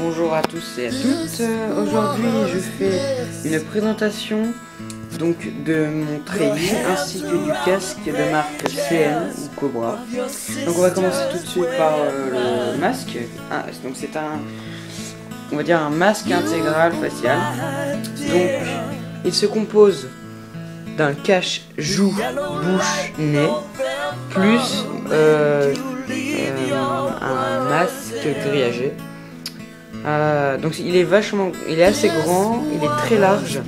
Bonjour à tous et à toutes. Aujourd'hui, je fais une présentation donc de mon treillis ainsi que du casque de marque CN ou Cobra. Donc on va commencer tout de suite par le masque. Donc c'est on va dire un masque intégral facial. Donc il se compose d'un cache-joue, bouche, nez, plus un masque grillagé. Donc il est assez grand, il est très large,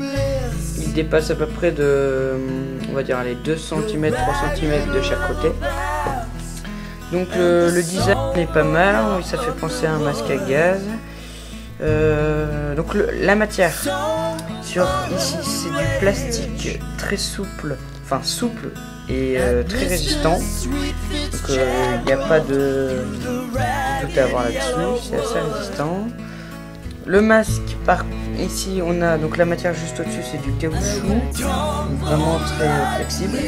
il dépasse à peu près de, on va dire, les 2 cm, 3 cm de chaque côté. Donc le design est pas mal, ça fait penser à un masque à gaz. Donc la matière, ici c'est du plastique très souple, et très résistant. Donc il n'y a pas de doute à avoir là-dessus, c'est assez résistant. Le masque, ici on a donc la matière juste au-dessus, c'est du caoutchouc, vraiment très flexible.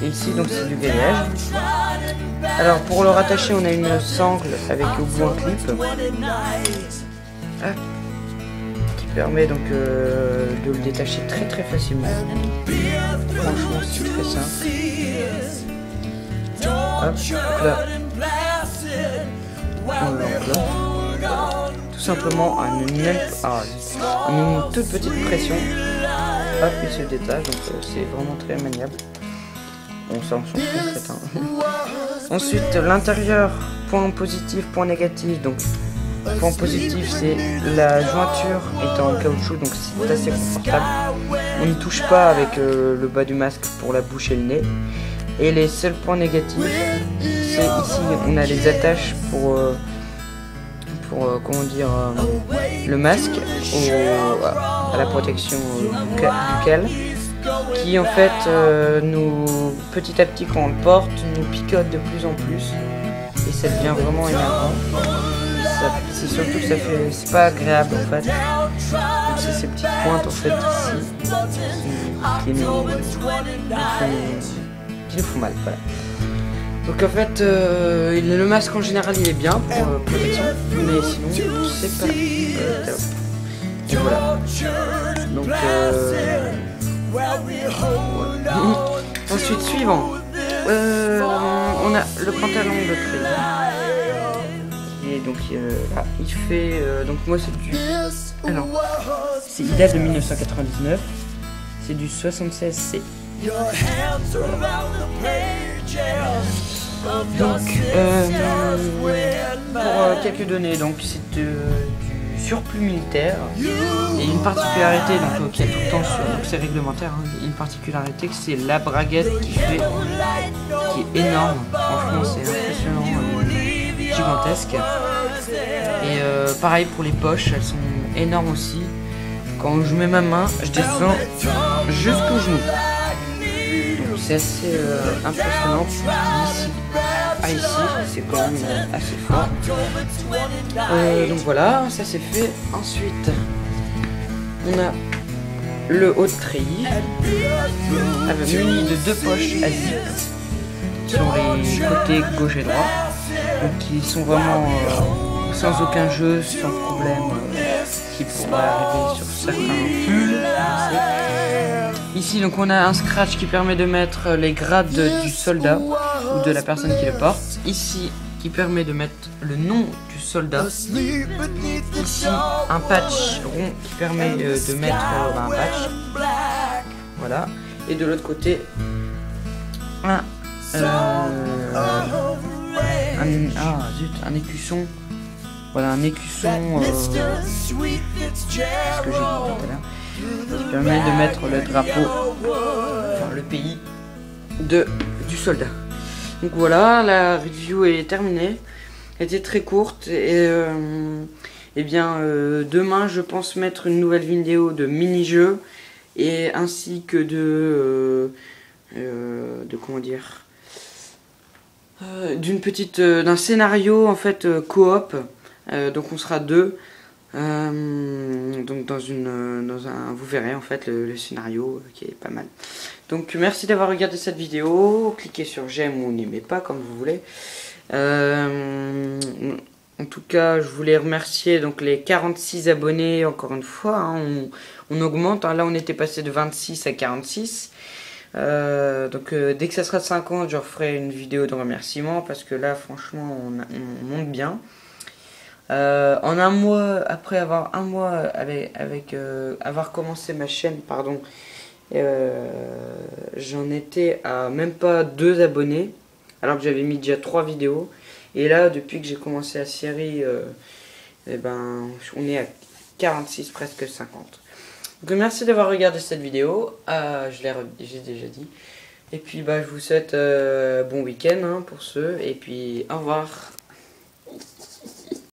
Et ici donc c'est du grillage. Alors pour le rattacher, on a une sangle avec au bout un clip qui permet donc de le détacher très facilement. Franchement c'est très simple. Hop, donc là, on l'enveloppe. Tout simplement en une toute petite pression. Hop, il se détache, donc c'est vraiment très maniable. On s'en fout en fait. Ensuite, l'intérieur, point positif, point négatif. Donc, point positif, c'est la jointure est en caoutchouc, donc c'est assez confortable. On ne touche pas avec le bas du masque pour la bouche et le nez. Et les seuls points négatifs, c'est ici, on a les attaches pour comment dire, le masque à la protection buccale, qui en fait petit à petit quand on le porte, nous picote de plus en plus et ça devient vraiment énervant. C'est surtout que c'est pas agréable en fait. C'est ces petites pointes en fait ici qui nous font mal. Voilà. Donc en fait, le masque en général il est bien pour protection, mais sinon c'est pas top. Et voilà. Donc voilà. Ensuite suivant, on a le pantalon de treillis. Et donc là, il fait donc moi c'est du, alors il date de 1999, c'est du 76C. Donc pour quelques données, donc c'est du surplus militaire et une particularité donc qui est tout le temps c'est réglementaire, une particularité que c'est la braguette qui est énorme, franchement c'est impressionnant, gigantesque. Et pareil pour les poches, elles sont énormes aussi. Quand je mets ma main, je descends jusqu'au genou. C'est assez impressionnant. Ici, c'est quand même assez fort. Donc voilà, ça c'est fait. Ensuite, on a le haut de treillis, muni de 2 poches à zip sur les côtés gauche et droit, donc qui sont vraiment sans aucun jeu, sans problème, qui pourrait arriver sur certains pulls. Ici donc on a un scratch qui permet de mettre les grades du soldat ou de la personne qui le porte. Ici qui permet de mettre le nom du soldat. Ici un patch rond qui permet de mettre un patch. Voilà. Et de l'autre côté un écusson. Voilà, un écusson, ce que j'ai dit tout à l'heure, qui permet de mettre le drapeau, enfin le pays du soldat. Donc voilà, la review est terminée. Elle était très courte et bien demain je pense mettre une nouvelle vidéo de mini-jeux et ainsi que comment dire, d'un scénario en fait coop. Donc on sera 2. Donc vous verrez en fait le scénario qui est pas mal. Donc merci d'avoir regardé cette vidéo. Cliquez sur j'aime ou n'aimez pas comme vous voulez. En tout cas, je voulais remercier donc les 46 abonnés, encore une fois, hein, on augmente, hein, là on était passé de 26 à 46. Dès que ça sera 50, je referai une vidéo de remerciement, parce que là franchement on monte bien. En un mois, après avoir un mois avoir commencé ma chaîne, pardon, j'en étais à même pas 2 abonnés, alors que j'avais mis déjà 3 vidéos. Et là, depuis que j'ai commencé la série, on est à 46, presque 50. Donc merci d'avoir regardé cette vidéo, j'ai déjà dit. Et puis je vous souhaite bon week-end, hein, pour ceux, et puis au revoir.